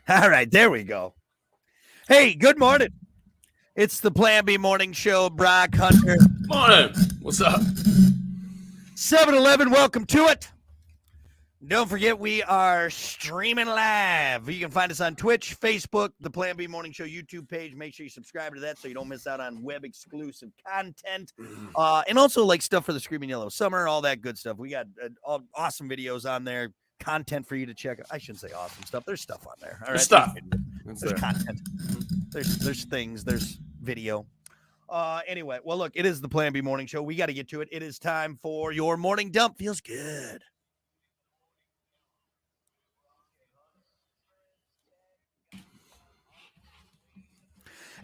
All right, there we go. Hey, good morning. It's the Plan B Morning Show. Brock Hunter. Morning. What's up? 7-Eleven, welcome to it. Don't forget, we are streaming live. You can find us on Twitch, Facebook, the Plan B Morning Show YouTube page. Make sure you subscribe to that so you don't miss out on web-exclusive content. And also, like, stuff for the Screaming Yellow Summer, all that good stuff. We got awesome videos on there, content for you to check. I shouldn't say awesome stuff. There's stuff on there. All right? There's stuff. There's content. There's things. There's video. Anyway, well, look, it is the Plan B Morning Show. We got to get to it. It is time for your morning dump. Feels good.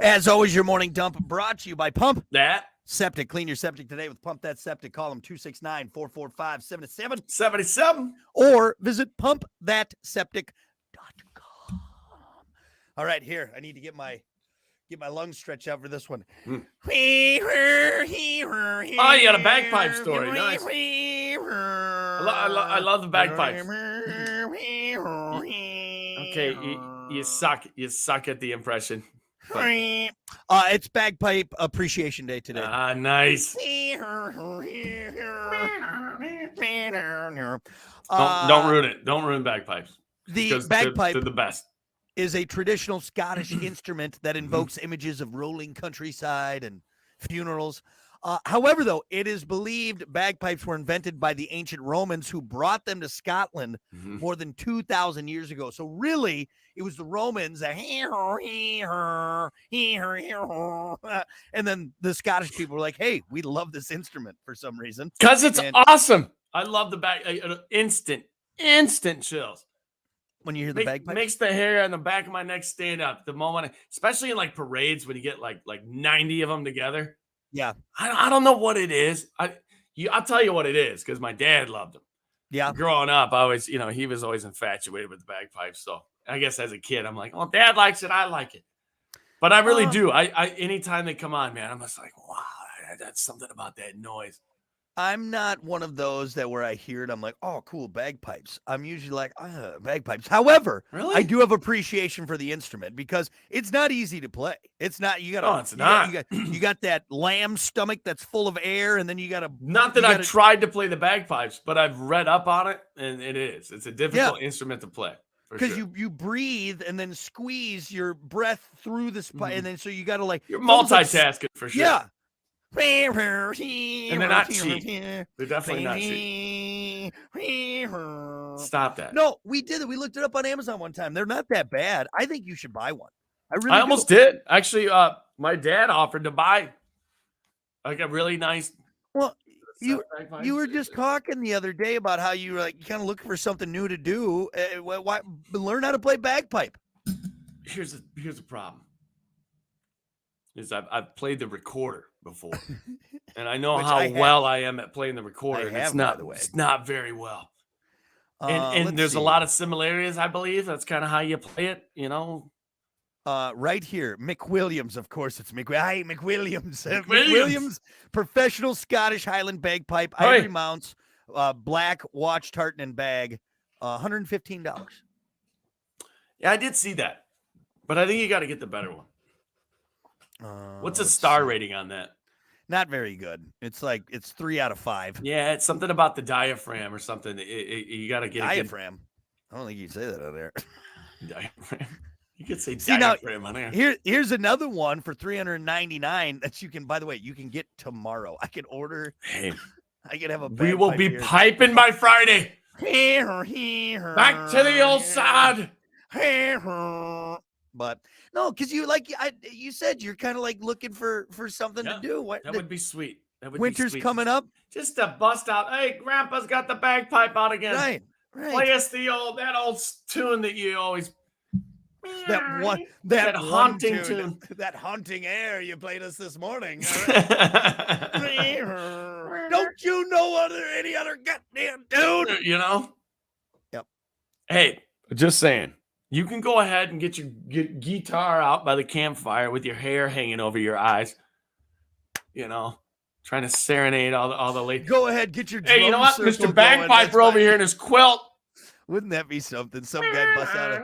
As always, your morning dump brought to you by Pump That Septic. Clean your septic today with Pump That Septic. Call them 269-445-7777 77. or visit pumpthatseptic.com. All right, here. I need to get my lungs stretched out for this one. Oh, you got a bagpipe story. Nice. I love the bagpipes. Okay, you suck. You suck at the impression. It's Bagpipe Appreciation Day today. Nice. Don't ruin it. Don't ruin bagpipes. The bagpipe they're the best. Is a traditional Scottish instrument that invokes images of rolling countryside and funerals. However, though, it is believed bagpipes were invented by the ancient Romans who brought them to Scotland more than 2,000 years ago. So really, it was the Romans that and then the Scottish people were like, hey, we love this instrument for some reason. Because it's awesome. I love the instant chills. When you hear the bagpipe, makes the hair on the back of my neck stand up the moment, especially in like parades when you get like 90 of them together. Yeah, I don't know what it is. I'll tell you what it is because my dad loved them. Yeah, growing up, I always, he was always infatuated with the bagpipes. So I guess as a kid, I'm like, well, Dad likes it, I like it. But I really do. I anytime they come on, man, I'm just like, wow, that's something about that noise. I'm not one of those that where I hear it, I'm like, oh, cool, bagpipes. I'm usually like, bagpipes. However, really? I do have appreciation for the instrument because it's not easy to play. It's not. You got. No, it's not. You got that lam stomach that's full of air, and then you got to. Not that I've tried to play the bagpipes, but I've read up on it, and it is. It's a difficult instrument to play. Because you breathe and then squeeze your breath through the and then so you got to like. You're multitasking for sure. Yeah. And they're not cheap. They're definitely not cheap. Stop that. No, we did it. We looked it up on Amazon one time. They're not that bad. I think you should buy one. I almost did. Actually, my dad offered to buy like a really nice. Well, you were just talking the other day about how you were like kind of looking for something new to do. Why learn how to play bagpipe? Here's the problem. Is I've played the recorder before, and I know how well I am at playing the recorder. It's not very well. And there's a lot of similarities, I believe. That's kind of how you play it, Right here, McWilliams, of course, it's McWilliams. McWilliams, professional Scottish Highland bagpipe, ivory mounts, black watch, tartan, and bag, $115. Yeah, I did see that, but I think you got to get the better one. What's a star rating on that? Not very good. It's 3 out of 5. Yeah, it's something about the diaphragm or something. You got to get diaphragm. I don't think you say that on there. Diaphragm. You could say diaphragm on there. Here's another one for $399 that you can. By the way, you can get tomorrow. I can order. Hey, I can have a. We will be piping by Friday. Back to the old sod. But no, because you said you're kind of like looking for something to do. That would be sweet. Winter's coming up. Just to bust out. Hey, Grandpa's got the bagpipe out again. Right. Play us that old tune that you always. That haunting tune. That haunting air you played us this morning. Don't you know any other goddamn dude? Yep. Hey, just saying. You can go ahead and get your guitar out by the campfire with your hair hanging over your eyes. Trying to serenade all the ladies. Go ahead, get your. Hey, you know what, Mr. Bagpiper over here in his quilt. Wouldn't that be something? Some guy busts out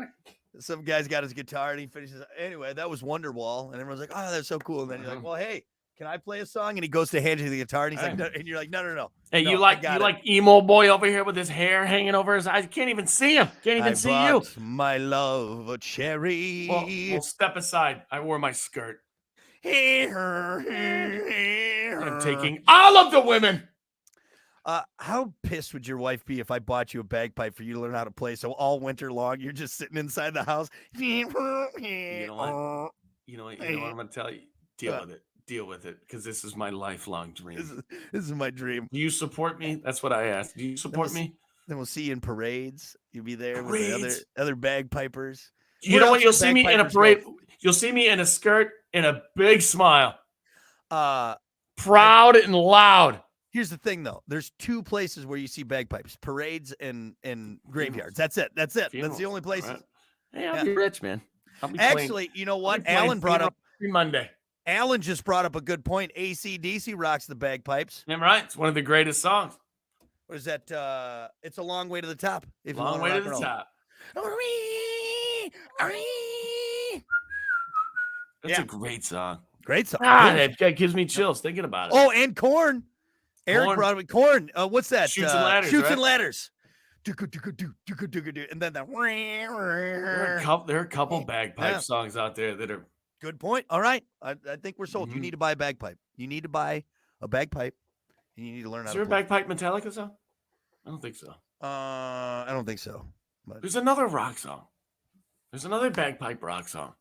some guy's got his guitar and he finishes. Anyway, that was Wonderwall, and everyone's like, "Oh, that's so cool." And then you're like, "Well, hey, can I play a song?" And he goes to hand you the guitar, and he's like, no, and you're like, "No. Hey, no, you like emo boy over here with his hair hanging over his eyes? Can't even see him. Can't even see you. My love a cherry. Well, step aside. I wore my skirt. I'm taking all of the women. How pissed would your wife be if I bought you a bagpipe for you to learn how to play? So all winter long, you're just sitting inside the house. You know what? You know what I'm going to tell you? Deal with it, because this is my lifelong dream. This is my dream. Do you support me? That's what I asked. Do you support me? Then we'll see you in parades. You'll be there with the other bagpipers. You know what? You'll see me in a parade. You'll see me in a skirt and a big smile. Proud and loud. Here's the thing, though. There's two places where you see bagpipes: parades and graveyards. That's it. That's the only places. Right. Hey, I'll be rich, man. Actually, you know what? Alan brought up Monday. Alan just brought up a good point. AC/DC rocks the bagpipes. I'm right. It's one of the greatest songs. What is that? It's a long way to the top. Long way to the top. That's a great song. Great song. That gives me chills thinking about it. Oh, and Korn. Eric brought up Korn. What's that? Shoots and Ladders. Shoots right? and Ladders. And then there are a couple bagpipe songs out there that are. Good point. All right. I think we're sold. You need to buy a bagpipe. You need to buy a bagpipe. And you need to learn how to play. Is there a bagpipe Metallica song? I don't think so. I don't think so. But... There's another rock song. There's another bagpipe rock song.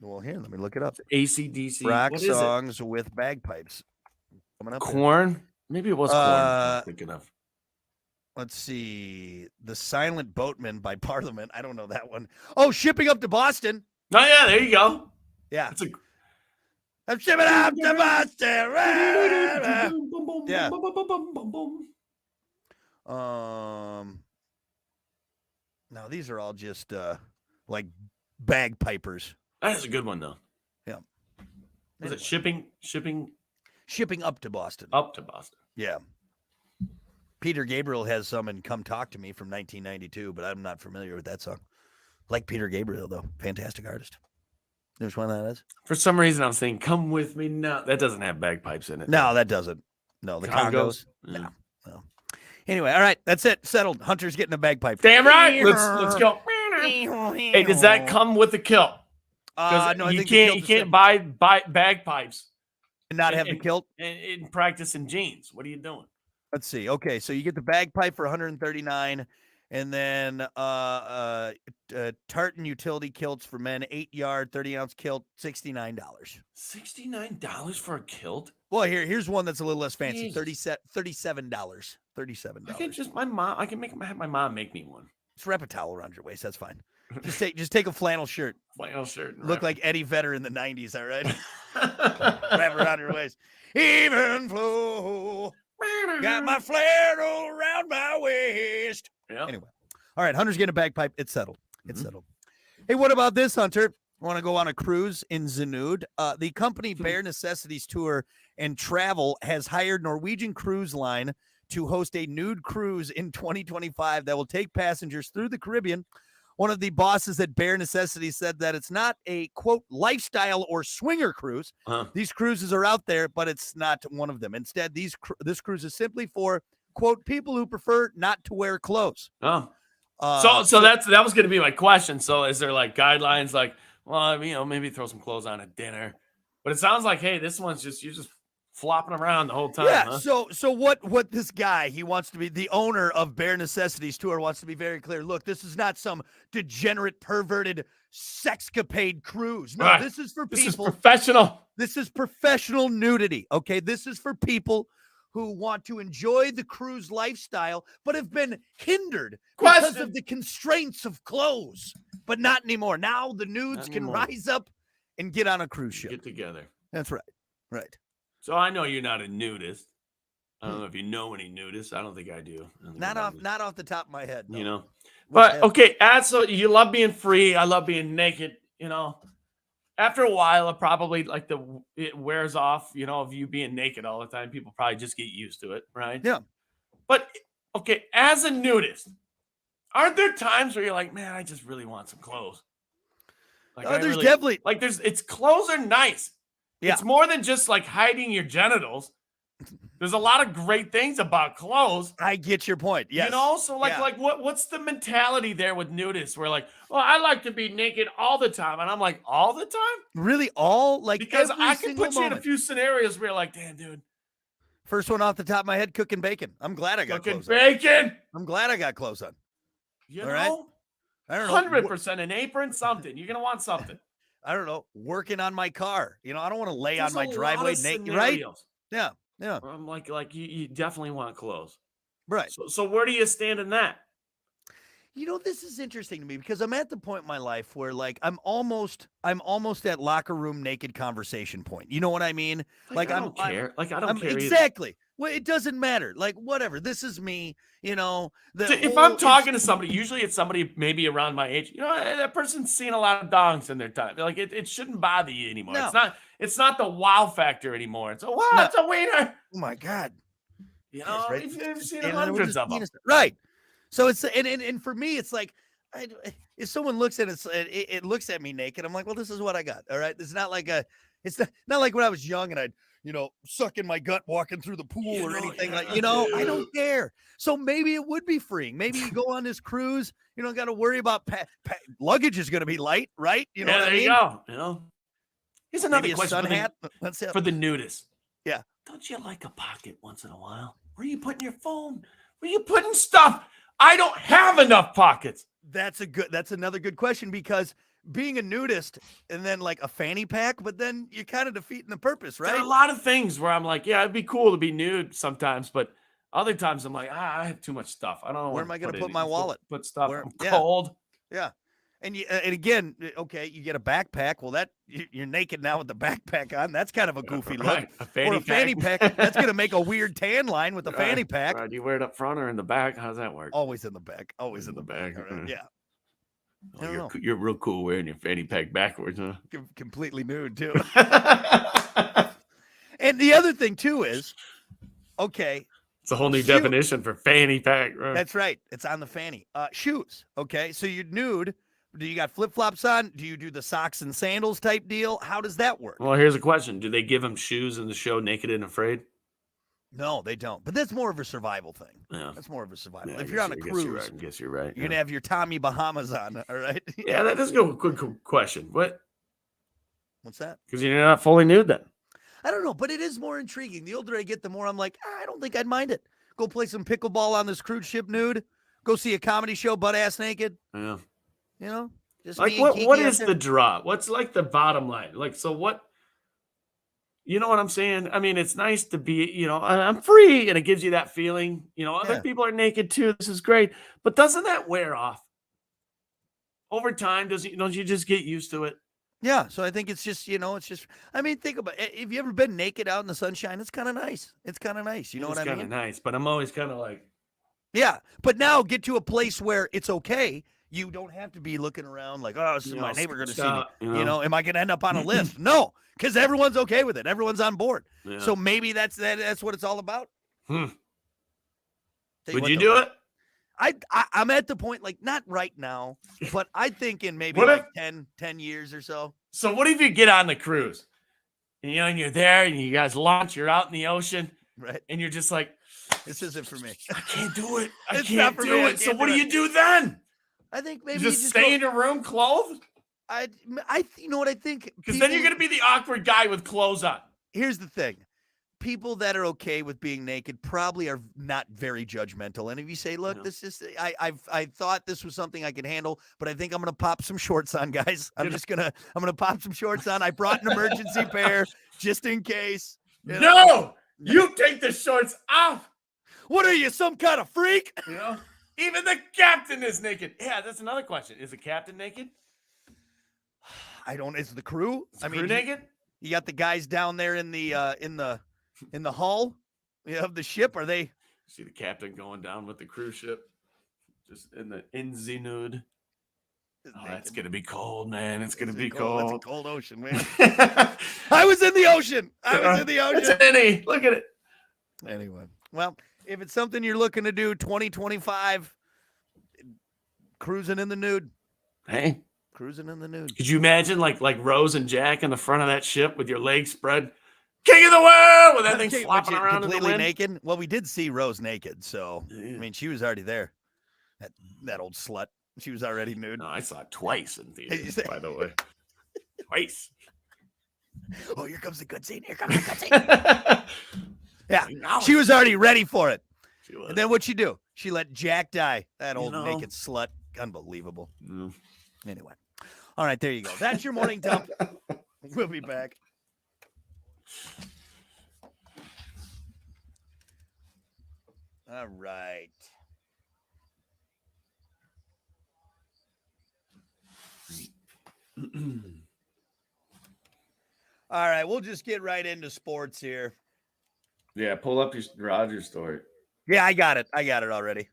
Well, here, let me look it up. AC/DC. Rock songs with bagpipes. Coming up. Korn? Maybe it was Korn I'm thinking of. Let's see. The Silent Boatman by Parliament. I don't know that one. Oh, Shipping Up to Boston. Oh, yeah, there you go. Yeah. I'm shipping up to Boston. Yeah. Now these are all just like bagpipers. That is a good one though. Yeah. Was it shipping up to Boston? Up to Boston. Yeah. Peter Gabriel has some in Come Talk to Me from 1992, but I'm not familiar with that song. Like Peter Gabriel though, fantastic artist. There's one that is. For some reason, I'm saying "Come with Me." No, that doesn't have bagpipes in it. No, that doesn't. No, the congos. Yeah. No. Anyway, all right, that's it. Settled. Hunter's getting a bagpipe. Damn right. Let's go. Hey, does that come with the kilt? No, you can't buy bagpipes and not have the kilt and practice in jeans. What are you doing? Let's see. Okay, so you get the bagpipe for $139, and then tartan utility kilts for men, 8-yard, 30-ounce kilt, $69. $69 for a kilt? Well, here's one that's a little less fancy. Jesus. $37. $37. I can have my mom make me one. Just wrap a towel around your waist. That's fine. Just take a flannel shirt. Look like Eddie Vedder in the 90s, all right? Wrap around your waist. Even flow. Got my flannel around my waist. Yeah. Anyway. All right, Hunter's getting a bagpipe. It's settled. Settled. Hey, what about this, Hunter? Want to go on a cruise in the nude? The company Bare Necessities Tour and Travel has hired Norwegian Cruise Line to host a nude cruise in 2025 that will take passengers through the Caribbean. One of the bosses at Bare Necessities said that it's not a, quote, lifestyle or swinger cruise. These cruises are out there, but it's not one of them. Instead, this cruise is simply for, quote, people who prefer not to wear clothes. So that was going to be my question. So is there like guidelines like, well, maybe throw some clothes on at dinner? But it sounds like, hey, this one's you're just flopping around the whole time. Yeah. Huh? So what this guy, he wants to be, the owner of Bare Necessities Tour, wants to be very clear. Look, this is not some degenerate, perverted, sexcapade cruise. No, this is for people. This is professional. This is professional nudity. Okay. This is for people who want to enjoy the cruise lifestyle, but have been hindered because of the constraints of clothes. But not anymore. Now the nudes can rise up and get on a cruise ship. Get together. That's right. Right. So I know you're not a nudist. I don't know if you know any nudists. I don't think I do. Not off the top of my head. No. But okay, so you love being free. I love being naked. After a while, it wears off. Of you being naked all the time. People probably just get used to it, right? Yeah. But okay, as a nudist, aren't there times where you're like, man, I just really want some clothes? Like there's definitely like it's clothes are nice. Yeah. It's more than just like hiding your genitals. There's a lot of great things about clothes. I get your point. Yes. You know, so like what's the mentality there with nudists? We're like, well, I like to be naked all the time. And I'm like, all the time? Really all like because every I can single put you in moment. a few scenarios where you're like, damn, dude. First one off the top of my head, cooking bacon. I'm glad I got clothes on. Bacon. I'm glad I got clothes on. You all know? Right? I don't know. 100% an apron, something. You're gonna want something. I don't know. Working on my car. You know, I don't want to lay There's on my driveway naked, right? Yeah. Yeah. I'm like you definitely want clothes. Right. So where do you stand in that? You know, this is interesting to me because I'm at the point in my life where like I'm almost at locker room naked conversation point. You know what I mean? Like I don't care. I don't care exactly. Either. Well, it doesn't matter. Like whatever. This is me. You know. If I'm talking to somebody, usually it's somebody maybe around my age. You know, that person's seen a lot of dongs in their time. Like it shouldn't bother you anymore. No. It's not the wow factor anymore. It's wow, no. it's a wiener. Oh my God. You know, right. you've seen hundreds of them. Right. So it's and for me, it's like if someone looks at it looks at me naked, I'm like, well, this is what I got. All right. It's not like it's not like when I was young and I'd, sucking my gut walking through the pool or anything I don't care. So maybe it would be freeing. Maybe you go on this cruise, you don't got to worry about luggage is going to be light, right? You know what I mean? You go. You know, here's another question for the nudist. Yeah. Don't you like a pocket once in a while? Where are you putting your phone? Where are you putting stuff? I don't have enough pockets. That's another good question because being a nudist and then like a fanny pack, but then you're kind of defeating the purpose, right? There are a lot of things where I'm like, yeah, it'd be cool to be nude sometimes, but other times I'm like, I have too much stuff. I don't know where am I going to put my wallet? Put stuff. I'm cold. Yeah. And again, okay, you get a backpack. Well, that you're naked now with the backpack on. That's kind of a goofy look. Right. A fanny pack. That's going to make a weird tan line with the fanny pack. Right. Do you wear it up front or in the back? How's that work? Always in the back. Always in the back. Right. Yeah. Oh, you're real cool wearing your fanny pack backwards, huh? Completely nude too. And the other thing too is, okay. It's a whole new definition for fanny pack. Right? That's right. It's on the fanny. Shoes. Okay. So you're nude. Do you got flip-flops on? Do you do the socks and sandals type deal? How does that work? Well, here's a question. Do they give them shoes in the show Naked and Afraid? No, they don't. But that's more of a survival thing. Yeah. That's more of a survival. Yeah, if you're on a cruise, I guess you're right. You're going to have your Tommy Bahamas on, all right? Yeah, that is a good question. What's that? Because you're not fully nude then. I don't know, but it is more intriguing. The older I get, the more I'm like, I don't think I'd mind it. Go play some pickleball on this cruise ship nude. Go see a comedy show butt-ass naked. Yeah. You know? Just like what is the draw? What's like the bottom line? Like, so what? You know what I'm saying? I mean, it's nice to be, I'm free and it gives you that feeling, other people are naked too. This is great. But doesn't that wear off? Over time, don't you just get used to it? Yeah. So I think it's just, I mean, think about it. Have you ever been naked out in the sunshine? It's kind of nice. It's kind of nice. You know what I mean? It's kind of nice, but I'm always kind of like. Yeah. But now get to a place where it's okay. You don't have to be looking around like, oh, this is my neighbor going to see me. Am I going to end up on a list? No, because everyone's okay with it. Everyone's on board. Yeah. So maybe that's what it's all about. Would you do it? I'm at the point, like, not right now, but I think in maybe 10 years or so. So what if you get on the cruise and you're there and you guys launch, you're out in the ocean, right? And you're just like, this isn't for me. I can't do it. I can't do it. So what do you do then? I think maybe you just stay in your room clothed. You know what I think? Because then you're going to be the awkward guy with clothes on. Here's the thing. People that are okay with being naked probably are not very judgmental. And if you say, look, this is, I thought this was something I could handle, but I think I'm going to pop some shorts on, guys. I'm going to pop some shorts on. I brought an emergency pair just in case. No, you take the shorts off. What are you, some kind of freak? Even the captain is naked. Yeah, that's another question. Is the captain naked? Is the crew? Crew naked? You got the guys down there in the hull of the ship. Are they? See the captain going down with the cruise ship, just in the nude. Oh, that's gonna be cold, man. It's gonna be cold. It's a cold ocean, man. I was in the ocean. It's look at it. Anyway, well. If it's something you're looking to do, 2025, cruising in the nude. Hey, Cruising in the nude. Could you imagine like Rose and Jack in the front of that ship with your legs spread? King of the world with that thing flopping around completely in the wind? naked. Well, we did see Rose naked, so Yeah. I mean, she was already there. That old slut. She was already nude. No, I saw it twice in theaters, by the way. Twice. Oh, here comes the good scene. Here comes the good scene. Yeah, she was already ready for it. And then what'd she do? She let Jack die. That old naked slut. Unbelievable. Mm. Anyway. All right, there you go. That's your morning dump. We'll be back. All right. All right, we'll just get right into sports here. Yeah, pull up your Rogers story. Yeah, I got it. I got it already.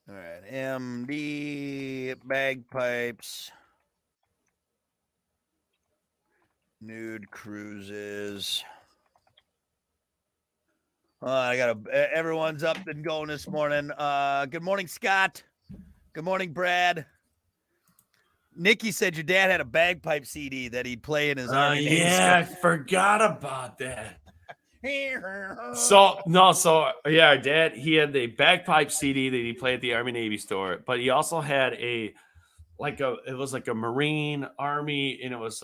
All right, MD bagpipes, nude cruises. I got everyone's up and going this morning. Good morning, Scott. Good morning, Brad. Nikki said your dad had a bagpipe CD that he'd play in his Army Navy. Yeah, I forgot about that. So our dad, he had the bagpipe CD that he played at the Army Navy store, but he also had it was like a Marine Army, and it was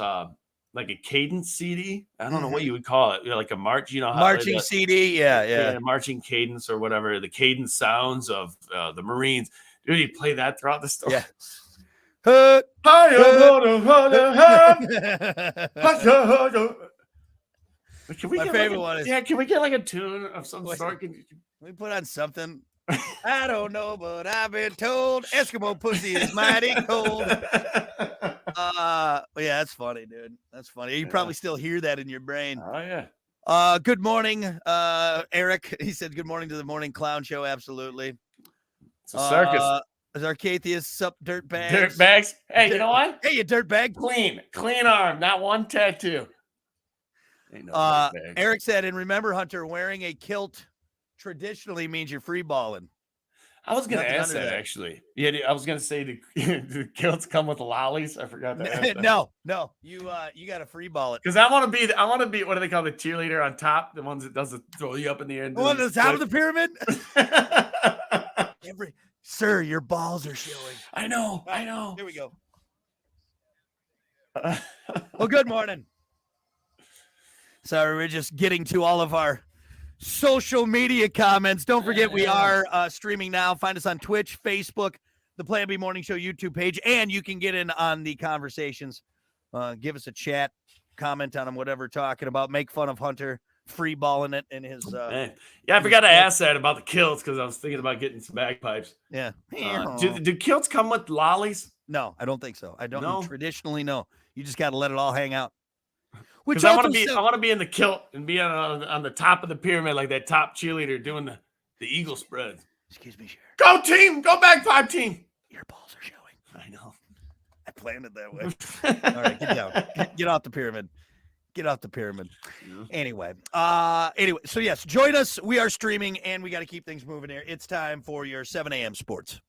like a cadence CD. I don't know what you would call it, like a march, marching CD, yeah, marching cadence or whatever, the cadence sounds of the Marines. Dude, he played that throughout the story. Yeah. Can we get favorite one is, can we get like a tune of some sort? Can we put on something? I don't know, but I've been told Eskimo pussy is mighty cold. Yeah, that's funny, dude. That's funny. You probably still hear that in your brain. Oh yeah. Good morning, Eric. He said good morning to the morning clown show. Absolutely. It's a circus. Zarcathius, sup, dirt bags. Dirt bags. Hey, you know what? Hey, you dirt bag. Clean arm, not one tattoo. Eric said, and remember, Hunter, wearing a kilt traditionally means you're free balling. I was going to ask that actually. Yeah, I was going to say the kilts come with lollies. I forgot that. No, you got to free ball it. Because I want to be what do they call the cheerleader on top? The ones that does the throw you up in the air. On the top of the pyramid. Sir, your balls are showing. I know. Here we go. Well, good morning. Sorry, we're just getting to all of our social media comments. Don't forget, we are streaming now. Find us on Twitch, Facebook, the Plan B Morning Show YouTube page, and you can get in on the conversations. Give us a chat, comment on them, whatever we're talking about. Make fun of Hunter free balling it in his. I forgot to ask that about the kilts because I was thinking about getting some bagpipes. Yeah. Do kilts come with lollies? No, I don't think so. I don't traditionally know. You just got to let it all hang out. Because I want to be in the kilt and be on the top of the pyramid like that top cheerleader doing the eagle spread. Excuse me, Sheriff. Go team! Go bagpipe team! Your balls are showing. I know. I planned it that way. All right, get down. Get off the pyramid. Get off the pyramid. Yeah. Anyway, so yes, join us. We are streaming, and we got to keep things moving here. It's time for your 7 a.m. sports.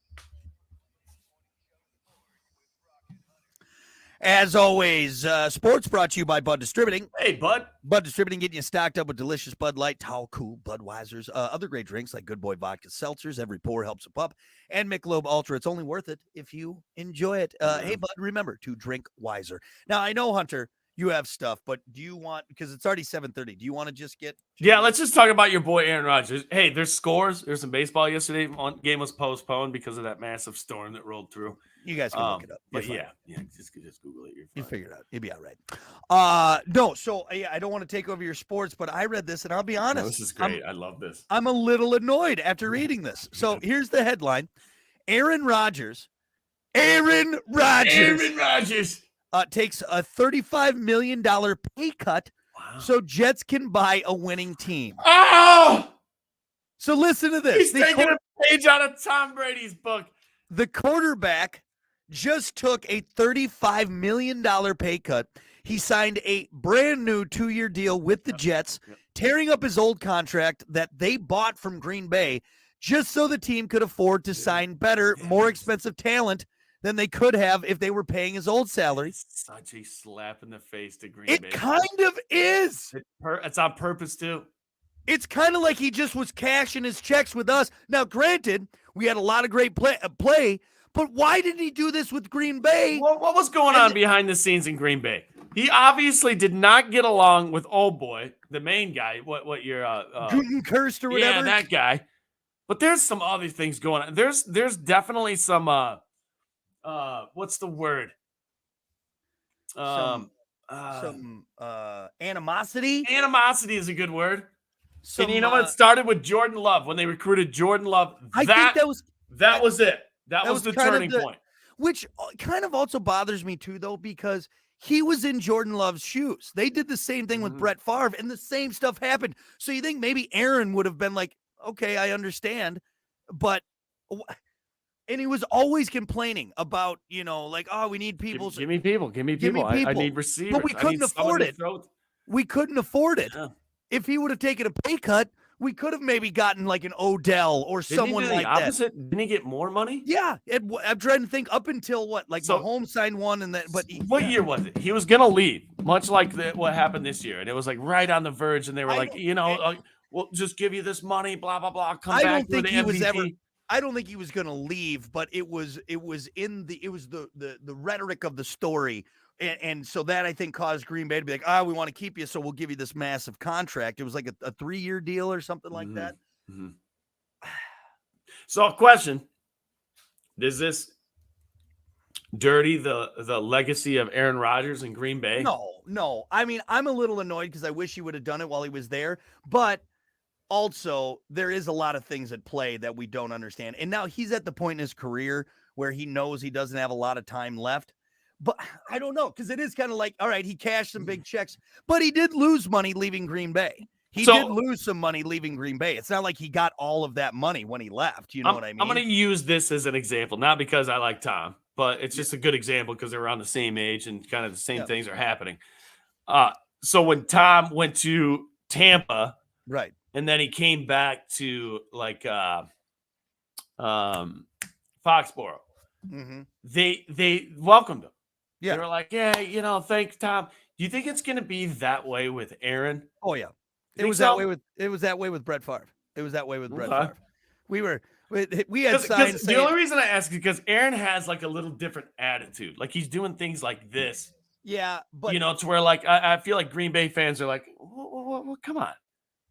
As always, sports brought to you by Bud Distributing. Hey, Bud. Bud Distributing getting you stocked up with delicious Bud Light, Tall, Cool, Budweiser's, other great drinks like Good Boy Vodka Seltzers. Every pour helps a pup. And Michelob Ultra. It's only worth it if you enjoy it. Hey, Bud, remember to drink wiser. Now, I know, Hunter, you have stuff, but do you want, because it's already 7:30, do you want to just get? Yeah, let's just talk about your boy Aaron Rodgers. Hey, there's scores. There's some baseball yesterday. One game was postponed because of that massive storm that rolled through. You guys can look it up. But yeah, just Google it. You figure it out. You'll be all right. No, so I don't want to take over your sports, but I read this, and I'll be honest. No, this is great. I love this. I'm a little annoyed after reading this. So here's the headline. Aaron Rodgers takes a $35 million pay cut so Jets can buy a winning team. Oh! So listen to this. He's taking a page out of Tom Brady's book. The quarterback just took a $35 million pay cut. He signed a brand new 2-year deal with the Jets, tearing up his old contract that they bought from Green Bay just so the team could afford to sign better, more expensive talent than they could have if they were paying his old salary. It's such a slap in the face to Green Bay. It kind of is. It's on purpose, too. It's kind of like he just was cashing his checks with us. Now, granted, we had a lot of great play, but why did he do this with Green Bay? What was going on behind the scenes in Green Bay? He obviously did not get along with old boy, the main guy. What your Gutekunst or whatever? Yeah, that guy. But there's some other things going on. There's definitely some what's the word? Some animosity. Animosity is a good word. And you know what? It started with Jordan Love when they recruited Jordan Love. I think that was it. That was the turning point. Which kind of also bothers me too, though, because he was in Jordan Love's shoes. They did the same thing with Brett Favre, and the same stuff happened. So you think maybe Aaron would have been like, okay, I understand, but. And he was always complaining about, like, oh, we need people. Give me people. I need receivers. But we couldn't afford it. We couldn't afford it. Yeah. If he would have taken a pay cut, we could have maybe gotten like an Odell or someone like that. Didn't he get more money? Yeah. I'm trying to think up until what? Like Mahomes signed one and then. But what year was it? He was going to leave, much like what happened this year. And it was like right on the verge. And they were like, we'll just give you this money, blah, blah, blah. Come back. I don't think he was ever. I don't think he was going to leave, but it was the rhetoric of the story. And so that I think caused Green Bay to be like, we want to keep you. So we'll give you this massive contract. It was like a 3-year deal or something like that. Mm-hmm. So a question, does this dirty the legacy of Aaron Rodgers in Green Bay? No. I mean, I'm a little annoyed because I wish he would have done it while he was there, but also, there is a lot of things at play that we don't understand. And now he's at the point in his career where he knows he doesn't have a lot of time left. But I don't know, because it is kind of like, all right, he cashed some big checks, but he did lose money leaving Green Bay. He did lose some money leaving Green Bay. It's not like he got all of that money when he left. You know what I mean? I'm going to use this as an example, not because I like Tom, but it's just a good example because they're around the same age and kind of the same things are happening. So when Tom went to Tampa, right. And then he came back to like Foxborough. Mm-hmm. They welcomed him. Yeah. They were like, yeah, thanks, Tom. Do you think it's going to be that way with Aaron? Oh yeah. It was that way with Brett Favre. It was that way with Brett Favre. We had signs. The only reason I ask is because Aaron has like a little different attitude. Like he's doing things like this. Yeah, but to where like I feel like Green Bay fans are like, well, come on.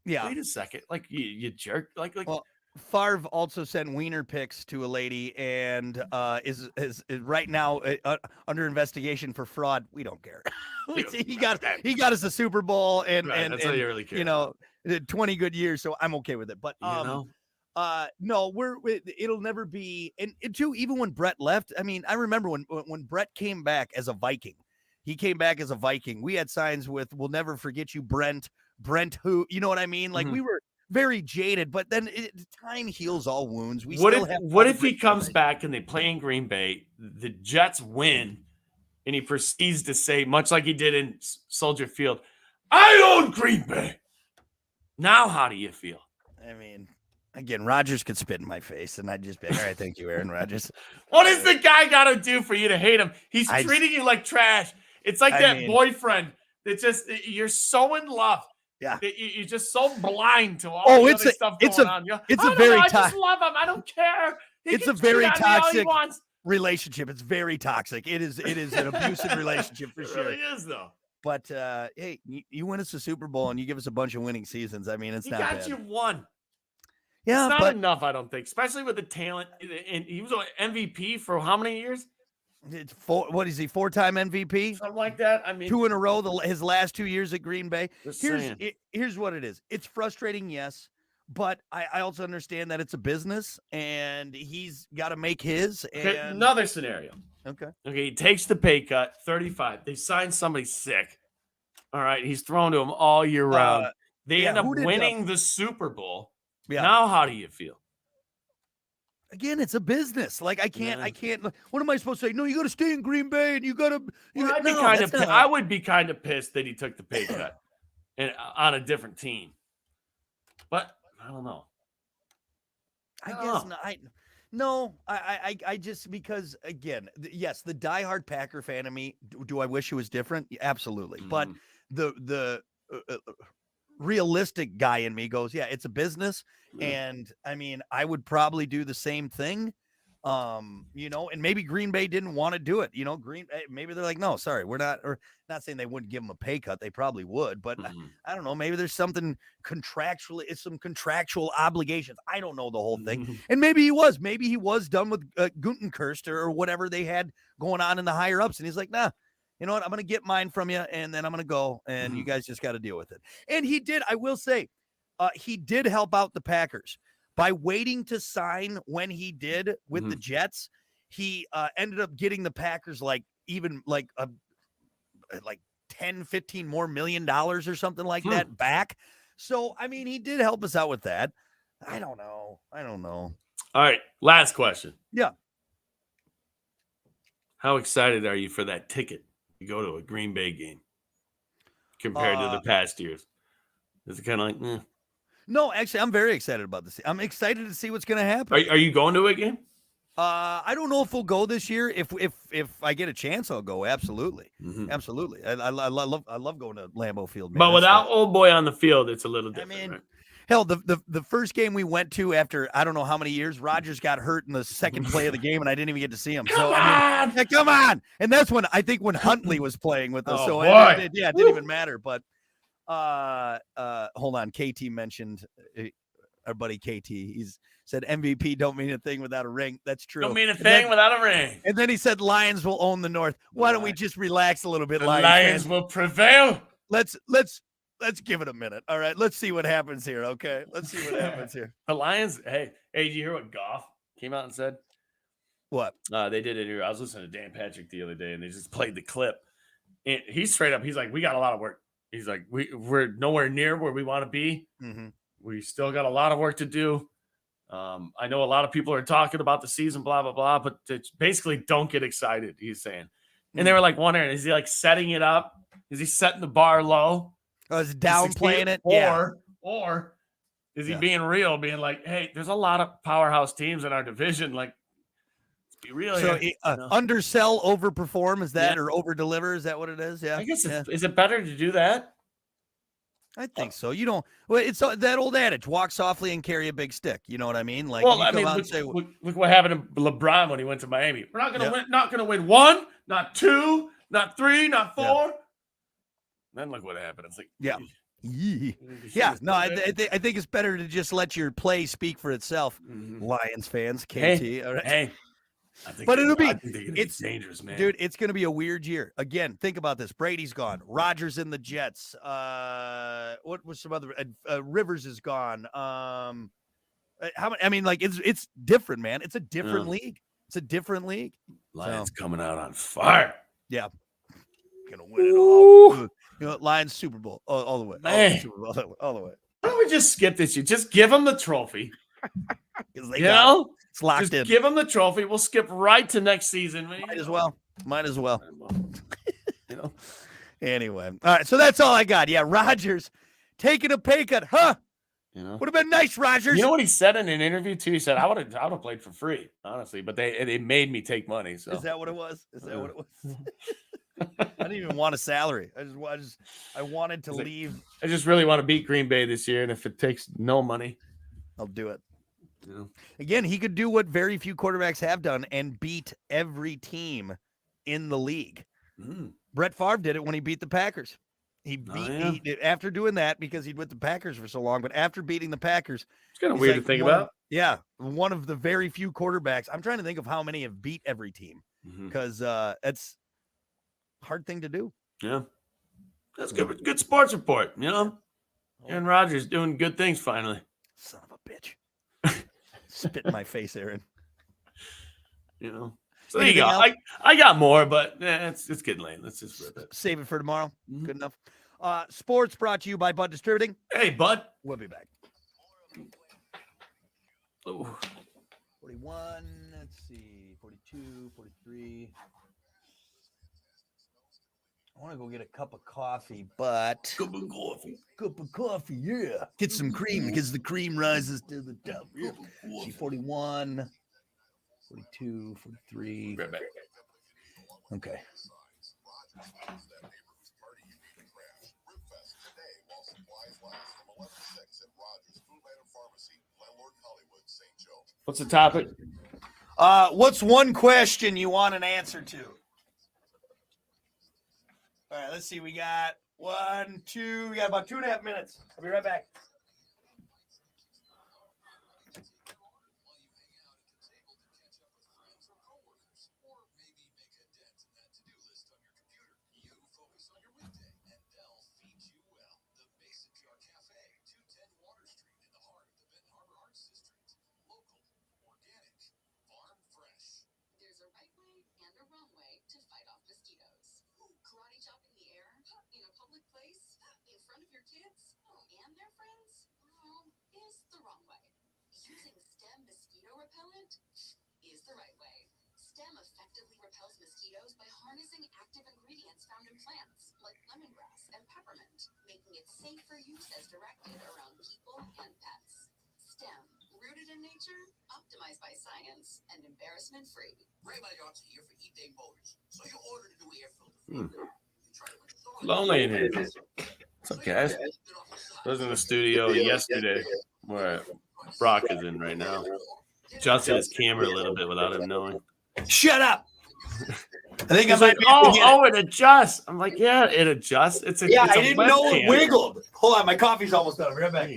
Yeah. Wait a second. Like you jerk. Like well, Favre also sent wiener pics to a lady and is right now under investigation for fraud. We don't care. he got us a Super Bowl and that's all you really care. 20 good years, so I'm okay with it. But no, it'll never be. And too, even when Brett left, I mean, I remember when Brett came back as a Viking. He came back as a Viking. We had signs with "We'll never forget you, Brent who," you know what I mean? Like we were very jaded, but then time heals all wounds. What if he comes back and they play in Green Bay, the Jets win, and he proceeds to say, much like he did in Soldier Field, I own Green Bay. Now, how do you feel? I mean, again, Rodgers could spit in my face, and I'd just be, all right, thank you, Aaron Rodgers. What does the guy got to do for you to hate him? He's treating you like trash. It's like boyfriend that just, you're so in love. Yeah. You're just so blind to all the other stuff going on. I just love him. I don't care. It's a very toxic relationship. It's very toxic. It is an abusive relationship for sure. It really is, though. But, hey, you win us a Super Bowl and you give us a bunch of winning seasons. I mean, it's not bad. He got you one. Yeah, it's not enough, I don't think, especially with the talent. And he was an MVP for how many years? It's what is he? 4-time MVP? Something like that. I mean, 2 in a row. His last 2 years at Green Bay. Here's what it is. It's frustrating, yes, but I also understand that it's a business and he's got to make his. Okay, another scenario. Okay. He takes the pay cut. 35. They sign somebody sick. All right, he's thrown to him all year round. They end up winning the Super Bowl. Yeah. Now, how do you feel? Again, it's a business. Like I can't. What am I supposed to say? No, you got to stay in Green Bay, and you got to. I would be kind of pissed that he took the pay cut and on a different team. But I don't know. I just because again, yes, the diehard Packer fan of me. Do I wish it was different? Absolutely. But the realistic guy in me goes, yeah, it's a business, and I mean, I would probably do the same thing. And maybe Green Bay didn't want to do it. Maybe they're like, no, sorry, we're not, or not saying they wouldn't give them a pay cut. They probably would, but I don't know. Maybe there's something contractually, it's some contractual obligations. I don't know the whole thing. And maybe he was done with Gutenkirst or whatever they had going on in the higher ups. And he's like, nah, you know what? I'm going to get mine from you. And then I'm going to go and you guys just got to deal with it. And he did, I will say, he did help out the Packers. By waiting to sign when he did with the Jets, he ended up getting the Packers like 10, 15 more $1 million or something like that back. So, I mean, he did help us out with that. I don't know. All right. Last question. Yeah. How excited are you for that ticket to go to a Green Bay game compared to the past years? Is it kind of like, No, actually, I'm very excited about this. I'm excited to see what's going to happen. Are you going to a game? I don't know if we'll go this year. If I get a chance, I'll go. Absolutely, absolutely. I love going to Lambeau Field. Man. But without old boy on the field, it's a little different. I mean, right? Hell, the first game we went to after I don't know how many years, Rodgers got hurt in the second play of the game, and I didn't even get to see him. Come on! And that's when Huntley was playing with us. Oh, it didn't even matter. But hold on. KT mentioned our buddy KT. He's said MVP don't mean a thing without a ring. That's true. Don't mean a thing without a ring. And then he said Lions will own the North. Why don't we just relax a little bit? The Lions will prevail. Let's give it a minute. All right. Let's see what happens here. Okay. Let's see what happens here. The Lions. Hey, did you hear what Goff came out and said? What? They did it here. I was listening to Dan Patrick the other day, and they just played the clip. And he's straight up. He's like, we got a lot of work. He's like, we're nowhere near where we want to be. We still got a lot of work to do. I know a lot of people are talking about the season, blah, blah, blah, but basically don't get excited, he's saying. And they were like wondering, is he like setting it up? Is he setting the bar low? Oh, is downplaying it? Or is he being real, being like, hey, there's a lot of powerhouse teams in our division. Like, let's be real here. Undersell, overperform, is that, or over deliver? Is that what it is? Yeah. I guess is it better to do that? I think so. You don't. Well, it's that old adage: walk softly and carry a big stick. You know what I mean? Like, well, I mean, look what happened to LeBron when he went to Miami. We're not gonna win. Not gonna win 1, not 2, not 3, not 4. Yeah. Then look what happened. It's like, yeah. No, I think it's better to just let your play speak for itself. Lions fans, KT. All right. Hey. But it's dangerous, man. Dude, it's going to be a weird year. Again, think about this. Brady's gone. Rodgers in the Jets. What was some other? Rivers is gone. It's different, man. It's a different league. It's a different league. Lions coming out on fire. Yeah. Gonna win it all. Lions Super Bowl all the way. All the way. Why don't we just skip this year? Just give them the trophy. It's locked in. Give them the trophy. We'll skip right to next season. Might as well. Anyway. All right. So that's all I got. Yeah. Rodgers taking a pay cut. Huh? Would have been nice, Rodgers. You know what he said in an interview too? He said, I would have played for free, honestly, but they made me take money. So is that what it was? I didn't even want a salary. I wanted to leave. I just really want to beat Green Bay this year. And if it takes no money, I'll do it. Yeah. Again, he could do what very few quarterbacks have done and beat every team in the league. Brett Favre did it when he beat the Packers. He after doing that, because he'd with the Packers for so long, but after beting the Packers, it's kind of weird to think about. Yeah, one of the very few quarterbacks. I'm trying to think of how many have beat every team, because that's a hard thing to do. Yeah, that's good. Good sports report. Aaron Rodgers doing good things finally. Son of a bitch. Spit in my face, Aaron. So there you go. I got more, but it's getting late. Let's just rip it. Save it for tomorrow. Good enough. Sports brought to you by Bud Distributing. Hey, Bud. We'll be back. Ooh. 41. Let's see. 42, 43. I want to go get a cup of coffee, but Cup of coffee. Cup of coffee, yeah. Get some cream because the cream rises to the top. Yeah. See, 41, 42, 43. Right back. Okay. What's the topic? What's one question you want an answer to? All right, let's see. We got 1, 2. We got about 2.5 minutes. I'll be right back. Lonely in here. It's okay. I was in the studio yesterday where Brock is in right now. Adjusted his camera a little bit without him knowing. Shut up. I think He's like, it adjusts. I'm like, yeah, it adjusts. It's a I didn't know it wiggled. Hold on, my coffee's almost done. Right back.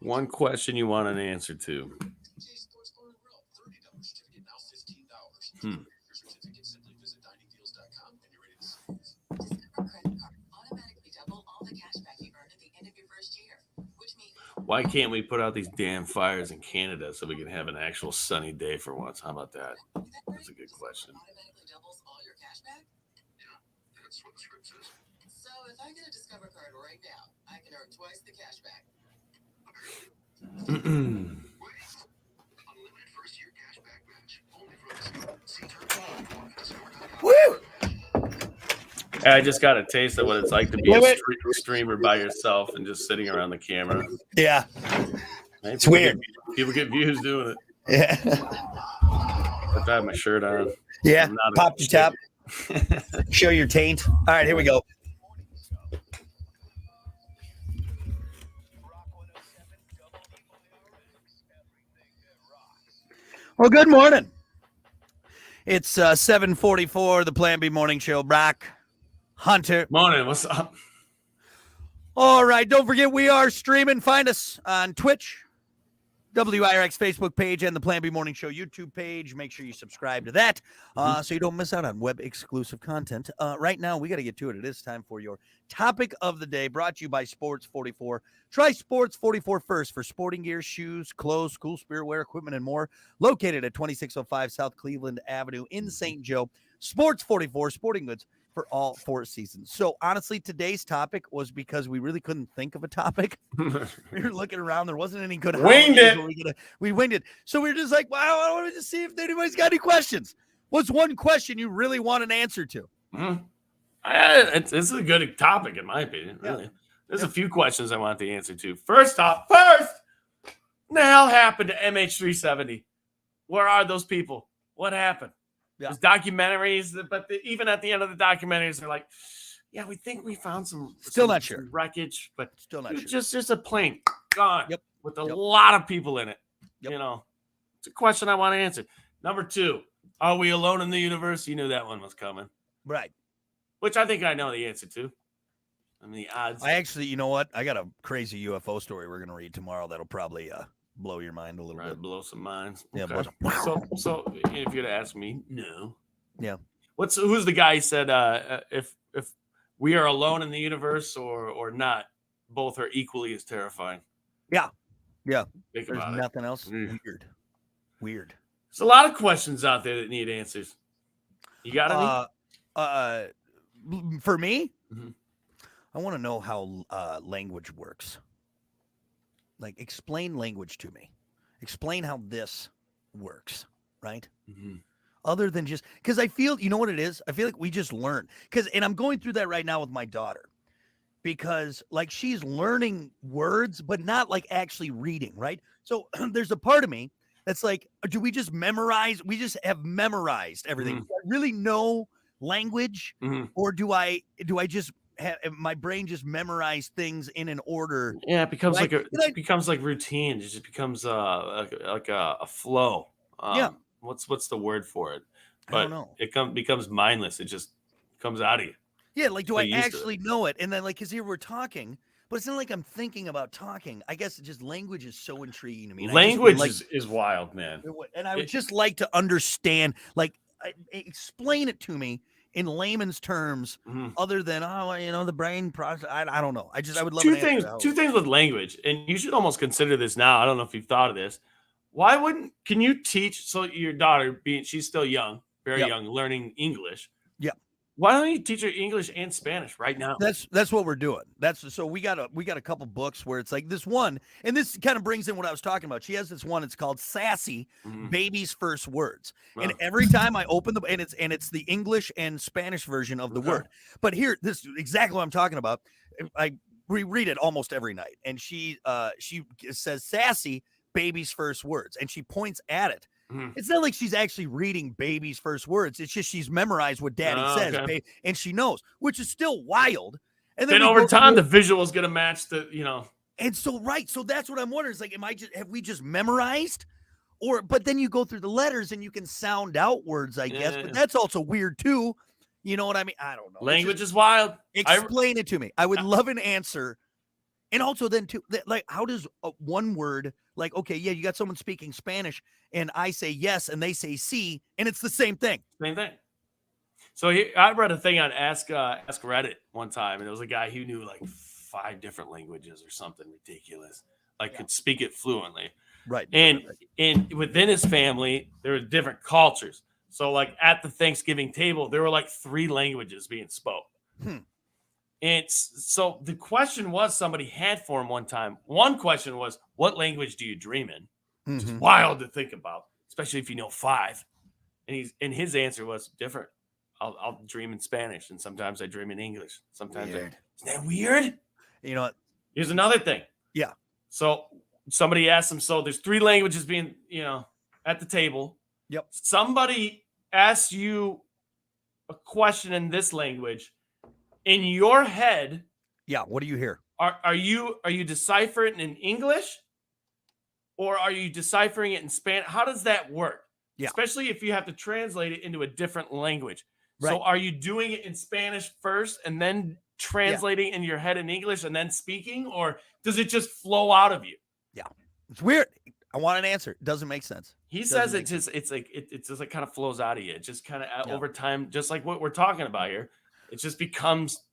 One question you want an answer to. Why can't we put out these damn fires in Canada so we can have an actual sunny day for once? How about that? That's a good question. So if I get a Discover card right now, I can earn twice the cash back. Unlimited first-year cashback match. Only from Woo! I just got a taste of what it's like to be a streamer by yourself and just sitting around the camera. Yeah. It's weird. People get views doing it. Yeah. I have my shirt on. Yeah. Pop your top. Show your taint. All right, here we go. Well, good morning. It's 7:44, the Plan B Morning Show. Brock, Hunter. Morning, what's up? All right, don't forget we are streaming. Find us on Twitch, WIRX Facebook page, and the Plan B Morning Show YouTube page. Make sure you subscribe to that so you don't miss out on web exclusive content. Right now, we got to get to it. It is time for your topic of the day, brought to you by Sports 44. Try Sports 44 first for sporting gear, shoes, clothes, school spirit wear, equipment, and more. Located at 2605 South Cleveland Avenue in St. Joe. Sports 44, sporting goods for all 4 seasons. So honestly, today's topic was because we really couldn't think of a topic. We were looking around. There wasn't any good. We winged it. So we were just like, wow, I wanted to see if anybody's got any questions. What's one question you really want an answer to? It's a good topic, in my opinion, really. Yeah. There's a few questions I want the answer to. First, what the hell happened to MH370? Where are those people? What happened? Yeah. There's documentaries, but even at the end of the documentaries, they're like, yeah, we think we found some wreckage, but still not sure. Just a plane gone with a lot of people in it. Yep. You know, it's a question I want to answer. Number 2, are we alone in the universe? You knew that one was coming. Right. Which I think I know the answer to. I mean, the odds. I actually, you know what? I got a crazy UFO story we're going to read tomorrow that'll probably blow your mind a little bit. Blow some minds. Yeah. Okay. So if you'd ask me, no. Yeah. Who's the guy who said if we are alone in the universe or not, both are equally as terrifying. Yeah. Think There's about nothing else. Mm. Weird. There's a lot of questions out there that need answers. You got any? For me, Mhm. I want to know how language works. Like, explain language to me. Explain how this works, right? Mm-hmm. Other than just because I feel, you know what it is? I feel like we just learn and I'm going through that right now with my daughter because like she's learning words, but not like actually reading, right? So there's a part of me that's like, do we just memorize? We just have memorized everything. Mhm. Do I really know language, Mhm. or do I just have my brain just memorize things in an order? Yeah, it becomes right? it becomes like routine. It just becomes like a flow. Yeah. What's the word for it? I don't But know. it becomes mindless. It just comes out of you. Yeah, like, do So I used to it. actually know it? And then, like, because here we're talking, but it's not like I'm thinking about talking. I guess just language is so intriguing to me. And I just would Language is wild, man. and I would just like to understand, like, explain it to me in layman's terms, Mhm. other than the brain process. I don't know. I would love Two an answer things. to how Two things with language, and you should almost consider this now. I don't know if you've thought of this. Can you teach? So your daughter, she's still young, very Yep. young, learning English. Yep. Why don't you teach her English and Spanish right now? That's what we're doing. So we got a couple books where it's like this one, and this kind of brings in what I was talking about. She has this one. It's called Sassy Mhm. Baby's First Words, and Wow. every time I open and it's the English and Spanish version of the Okay. word. But here, this is exactly what I'm talking about. I reread it almost every night, and she says Sassy Baby's First Words, and she points at it. Mhm. It's not like she's actually reading baby's first words. It's just she's memorized what daddy says, Okay. and she knows, which is still wild. And Then we over go time, through the visual is going to match the. and so right. So that's what I'm wondering. It's like, have we just memorized? But then you go through the letters and you can sound out words, I guess. But Yeah. that's also weird too. You know what I mean? I don't know. Language is wild. Explain it to me. I would love an answer. And also then too, like, how does one word, like, okay, yeah, you got someone speaking Spanish and I say yes and they say sí, and it's the same thing. Same thing. So I read a thing on Ask Reddit one time, and there was a guy who knew like 5 different languages or something ridiculous, like could speak it fluently. Right. And within his family, there were different cultures. So like at the Thanksgiving table, there were like 3 languages being spoke. And so the question was, somebody had for him one time. One question was, what language do you dream in? Which is wild to think about, especially if you know 5. And his answer was different. I'll dream in Spanish, and sometimes I dream in English. Sometimes isn't that weird? You know what? Here's another thing. Yeah. So somebody asked him, so there's 3 languages being, at the table. Yep. Somebody asks you a question in this language. In your head, yeah, what do you hear? Are you deciphering it in English, or are you deciphering it in Spanish? How does that work? Yeah. Especially if you have to translate it into a different language. Right. So are you doing it in Spanish first and then translating in your head in English and then speaking, or does it just flow out of you? Yeah. It's weird. I want an answer. It doesn't make sense. He says it just kind of flows out of you. It just kind of over time, just like what we're talking about here, it just becomes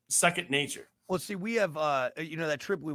second nature. Well, see, we have, that trip we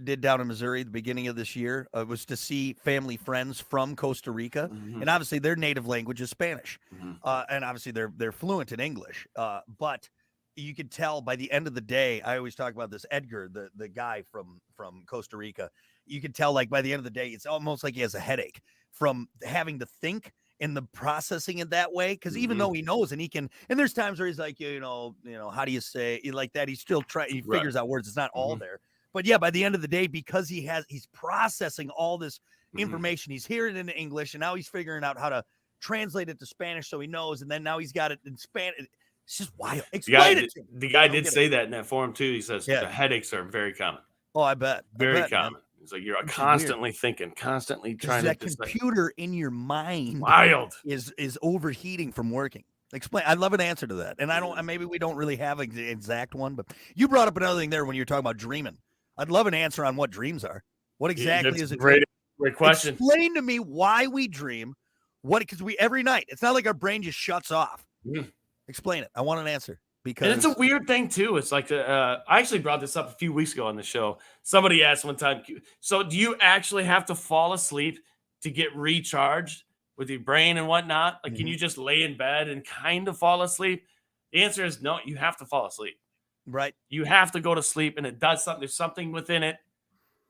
did down in Missouri at the beginning of this year was to see family friends from Costa Rica. Mhm. And obviously their native language is Spanish. Mhm. And obviously they're fluent in English. But you could tell by the end of the day, I always talk about this, Edgar, the guy from Costa Rica. You could tell, like, by the end of the day, it's almost like he has a headache from having to think and the processing it that way. Because even though he knows and he can, and there's times where he's like, how do you say like that? He's still trying, he figures out words. It's not all there. But yeah, by the end of the day, because he's processing all this information, he's hearing it in English, and now he's figuring out how to translate it to Spanish so he knows. And then now he's got it in Spanish. It's just wild. Explain it to me. The guy did say that in that forum too. He says the headaches are very common. Oh, I bet. Very common. Man. It's like you're constantly thinking, constantly trying to. That computer in your mind wild is overheating from working. Explain. I'd love an answer to that. And maybe we don't really have an exact one, but you brought up another thing there when you're talking about dreaming. I'd love an answer on what dreams are. What exactly is it? Great question. Explain to me why we dream. Because every night, it's not like our brain just shuts off. Explain it. I want an answer. Because and it's a weird thing too. It's like I actually brought this up a few weeks ago on the show. Somebody asked one time, so do you actually have to fall asleep to get recharged with your brain and whatnot? Like, can you just lay in bed and kind of fall asleep? The answer is no, you have to fall asleep. Right. You have to go to sleep, and it does something. There's something within it.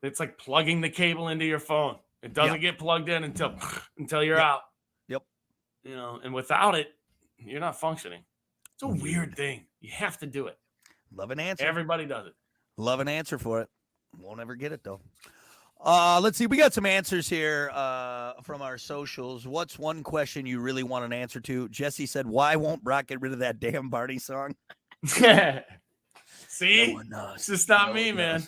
It's like plugging the cable into your phone. It doesn't get plugged in until you're out. Yep. You know, and without it, you're not functioning. It's a weird thing. You have to do it. Love an answer. Everybody does it. Love an answer for it. Won't ever get it, though. Let's see. We got some answers here from our socials. What's one question you really want an answer to? Jesse said, why won't Brock get rid of that damn Barney song? See? It's just not me, man.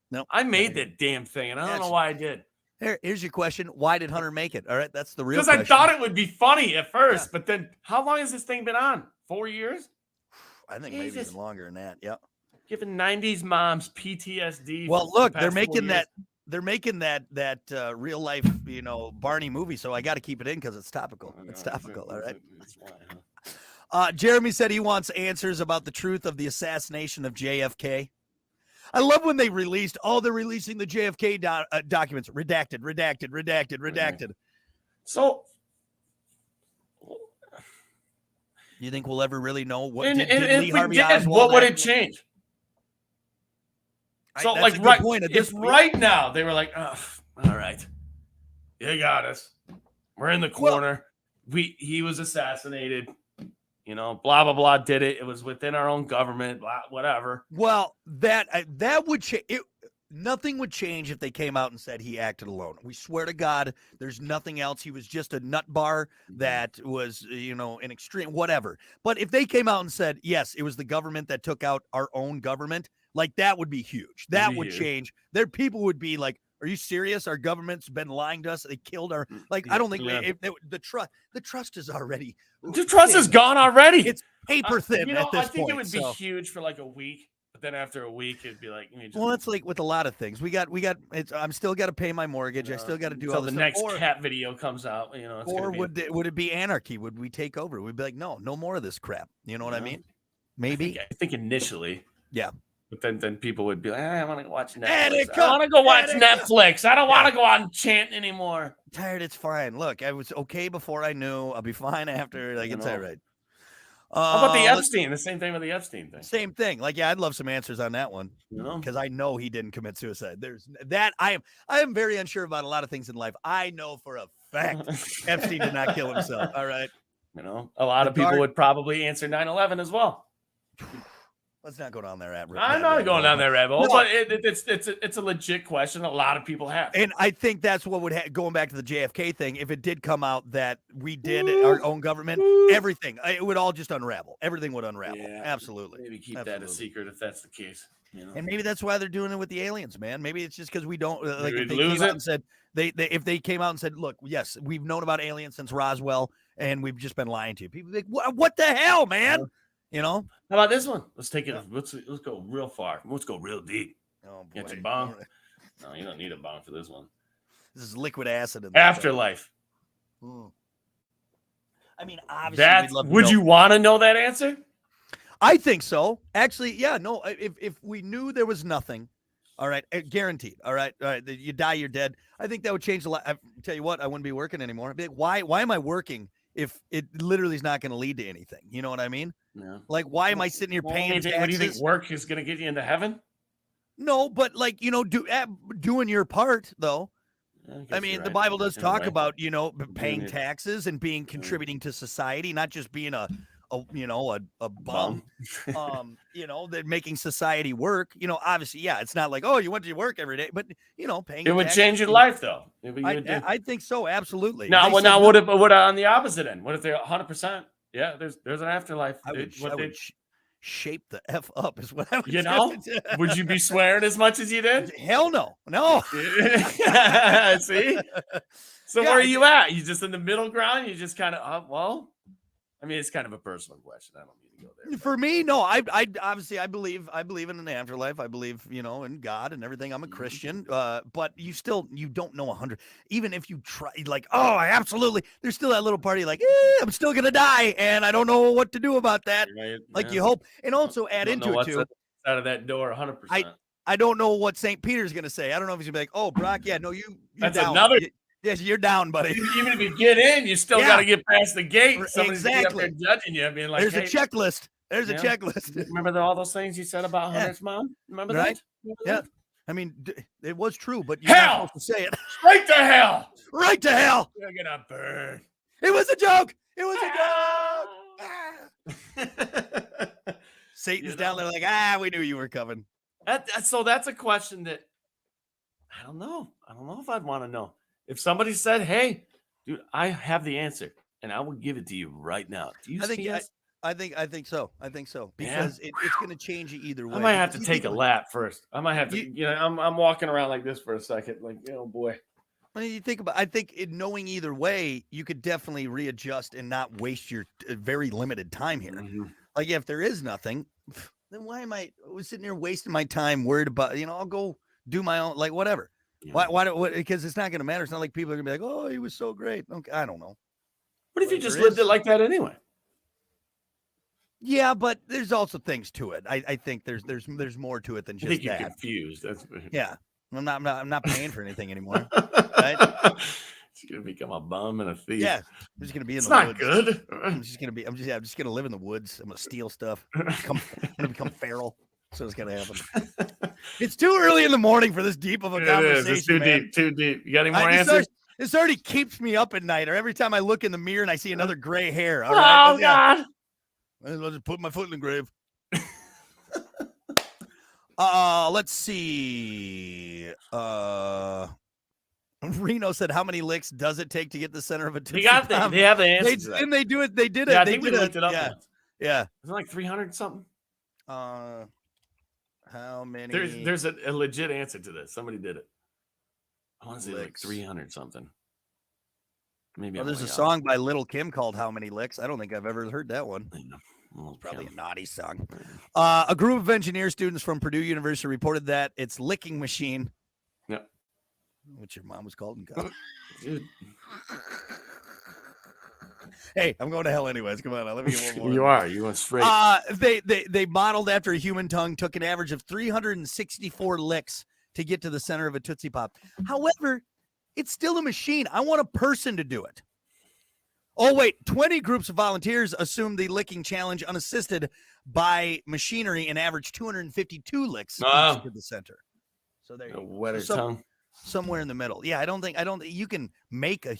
No. I made that damn thing, and I don't know why I did. Here's your question. Why did Hunter make it? All right, that's the real question. Because I thought it would be funny at first, but then how long has this thing been on? 4 years? I think maybe even longer than that. Yep. Giving 90s moms PTSD. Well, look, they're making that. They're making that real life, Barney movie. So I got to keep it in because it's topical. It's topical. All right. Jeremy said he wants answers about the truth of the assassination of JFK. I love when they released. They're releasing the JFK documents. Redacted. So, you think we'll ever really know what? And if we did, what would it change? So, like, right now, they were like, oh, all right, you got us. We're in the corner. He was assassinated. Blah, blah, blah, did it. It was within our own government, blah, whatever. Well, that would change. Nothing would change if they came out and said he acted alone. We swear to God, there's nothing else. He was just a nut bar that was, an extreme, whatever. But if they came out and said, yes, it was the government that took out our own government, like that would be huge. That would change. People would be like, are you serious? Our government's been lying to us. They killed our, I don't think the trust is already. The trust is gone already. It's paper thin at this point. I think it would be huge for like a week. But then after a week, it'd be like, well, it's like with a lot of things. I'm still got to pay my mortgage. I still got to do all the this next stuff. cat video comes out. Would it be anarchy? Would we take over? We'd be like, no more of this crap. You know what I mean? Maybe. I think initially. Yeah. But then people would be like, I want to watch Netflix. I want to go watch Netflix. I don't want to go out and chant anymore. I'm tired. It's fine. Look, I was okay before I knew. I'll be fine after. Like, it's all right. How about the Epstein? The same thing with the Epstein thing. Same thing. Like, I'd love some answers on that one. Because I know he didn't commit suicide. There's that. I am very unsure about a lot of things in life. I know for a fact Epstein did not kill himself. All right. A lot of people would probably answer 9/11 as well. Let's not go down there. I'm not going down that rabbit hole, but it's a legit question. A lot of people have, and I think that's what would going back to the JFK thing. If it did come out that we did our own government, everything it would all just unravel. Everything would unravel. Yeah, absolutely. Maybe keep that a secret if that's the case. And maybe that's why they're doing it with the aliens, man. Maybe it's just because we don't like. If they came out and said if they came out and said, "Look, yes, we've known about aliens since Roswell, and we've just been lying to you," people be like, "What the hell, man?" How about this one? Let's take it. Let's go real far. Let's go real deep. Oh boy. Get your bong. No, you don't need a bong for this one. This is liquid acid. Afterlife. I mean, obviously, would you want to know that answer? I think so. Actually, yeah. No, if we knew there was nothing, all right, guaranteed. All right. You die, you're dead. I think that would change a lot. I tell you what, I wouldn't be working anymore. I'd be like, why am I working if it literally is not going to lead to anything? You know what I mean? Yeah. Like, why am I sitting here paying taxes? What do you think work is going to get you into heaven? No, but like, doing your part though. I mean, the Bible does talk about, paying taxes and contributing to society, not just being a bum, that making society work, obviously, yeah, it's not like, oh, you went to work every day, but paying it would change your life though. I think so. Absolutely. Now, what on the opposite end? What if they're 100%? Yeah, there's an afterlife. I would shape the F up is what I would would you be swearing as much as you did? Hell no. See? So where are you at? You just in the middle ground? You just kind of, I mean, it's kind of a personal question. I don't mean to go there. For me, no. I obviously I believe in an afterlife. I believe, in God and everything. I'm a Christian. But you don't know 100. Even if you try, like, oh, I absolutely. There's still that little party, like, I'm still gonna die, and I don't know what to do about that. Right, like you hope, and also add into it too. Out of that door, 100%. I don't know what St. Peter's gonna say. I don't know if he's gonna be like, oh, Brock, yeah, no, you're That's down. another. Yes, you're down, buddy. Even if you get in, you still got to get past the gate. Somebody's up there judging you, being like, "There's a checklist. There's a checklist." Remember all those things you said about Hunter's mom? Remember that? Remember that? I mean, it was true, but you're not supposed to say it. Straight to hell. Right to hell. You're gonna burn. It was a joke. It was a joke. Satan's down there like, we knew you were coming. So that's a question that I don't know. I don't know if I'd want to know. If somebody said, "Hey, dude, I have the answer, and I will give it to you right now," do you see us? I think so. I think so because it's going to change you either way. I might have to take a lap first. I might have to. I'm walking around like this for a second, like, oh boy. When you think about, I think knowing either way, you could definitely readjust and not waste your very limited time here. Mm-hmm. Like, if there is nothing, then why am I sitting here wasting my time worried about? I'll go do my own, like, whatever. Yeah. Why? Because it's not going to matter. It's not like people are going to be like, "Oh, he was so great." Okay, I don't know. What if you just lived it like that anyway? Yeah, but there's also things to it. I think there's more to it than just that. I think you're confused. Yeah, I'm not paying for anything anymore. Right? He's gonna become a bum and a thief. Yeah, I'm just gonna be in the It's not woods. good. I'm just gonna live in the woods. I'm gonna steal stuff. I'm gonna become feral. So it's gonna happen. It's too early in the morning for this deep of a conversation. It's too deep. Too deep. You got any more answers? This already keeps me up at night. Or every time I look in the mirror and I see another gray hair. All right? Oh God! I'll just put my foot in the grave. Let's see. Reno said, "How many licks does it take to get the center of a Tootsie Pop?" They have the answer. Didn't they do it? They did it. Yeah, I they think we looked it up. Yeah. Is it like 300 something? How many? There's a legit answer to this. Somebody did it. I want to say like 300 something. Maybe. There's a song by Little Kim called "How Many Licks." I don't think I've ever heard that one. Well, probably a naughty song. A group of engineer students from Purdue University reported that its licking machine. Yeah. Which your mom was called and got. Dude. Hey, I'm going to hell anyways. Come on, let me get one more. You are. You went straight. They modeled after a human tongue, took an average of 364 licks to get to the center of a Tootsie Pop. However, it's still a machine. I want a person to do it. Oh, wait. 20 groups of volunteers assumed the licking challenge unassisted by machinery and averaged 252 licks to the center. So there you go. Wetter tongue. Somewhere in the middle. Yeah, I don't think you can make a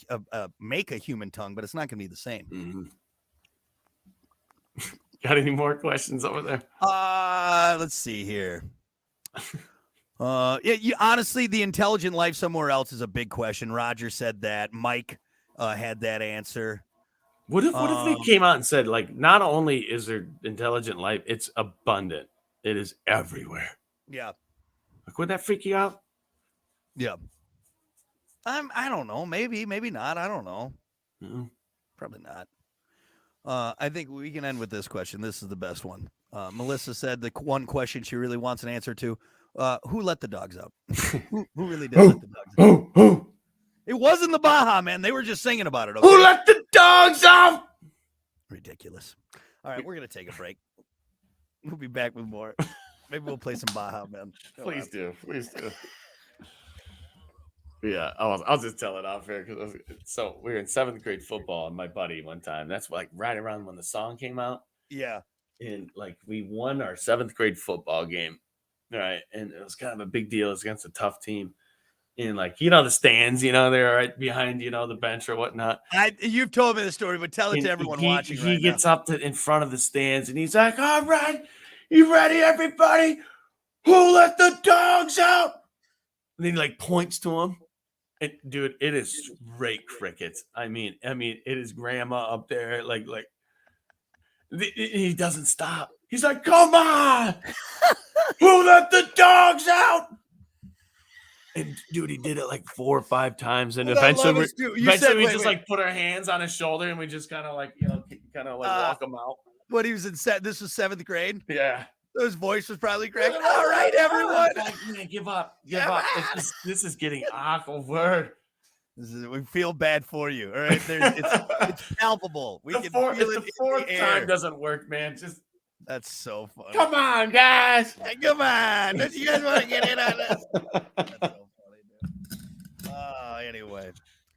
human tongue, but it's not going to be the same. Mm-hmm. Got any more questions over there? Let's see here. Honestly, the intelligent life somewhere else is a big question. Roger said that. Mike had that answer. What if they came out and said, like, not only is there intelligent life, it's abundant. It is everywhere. Yeah. Like, would that freak you out? Yeah. I don't know. Maybe not. I don't know. Mm-hmm. Probably not. I think we can end with this question. This is the best one. Melissa said the one question she really wants an answer to. Who let the dogs out? who really did let the dogs out? Who? It wasn't the Baja, man. They were just singing about it. Okay? Who let the dogs out? Ridiculous. All right, we're going to take a break. We'll be back with more. Maybe we'll play some Baja, man. Please do. Yeah, I'll just tell it off here. So we were in 7th grade football, and my buddy one time, that's like right around when the song came out. Yeah. And like we won our 7th grade football game. Right. And it was kind of a big deal. It was against a tough team. And like, the stands, they're right behind, the bench or whatnot. You've told me the story, but tell it to everyone watching right now. He gets up in front of the stands and he's like, "All right, you ready, everybody? Who let the dogs out?" And then he like points to him. And dude, it is straight crickets. I mean, it is grandma up there. Like he doesn't stop. He's like, "Come on, who let the dogs out?" And dude, he did it like 4 or 5 times, and eventually we just like put our hands on his shoulder and we just kind of like, walk him out. What he was in set. This was 7th grade. Yeah. So his voice was probably cracked. All right, everyone. Man, give up. Give up. This is getting awkward. We feel bad for you. All right. It's palpable. We can feel it. The fourth time doesn't work, man. That's so funny. Come on, guys. Hey, come on. Don't you guys want to get in on this? That's so funny, dude. Anyway.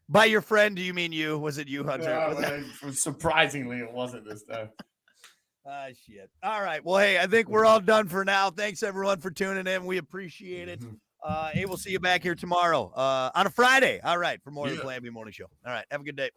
By your friend, do you mean you? Was it you, Hunter? Surprisingly, it wasn't this time. Shit. All right. Well, hey, I think we're all done for now. Thanks, everyone, for tuning in. We appreciate it. Hey, we'll see you back here tomorrow on a Friday. All right. For more of the Plan B Morning Show. All right. Have a good day.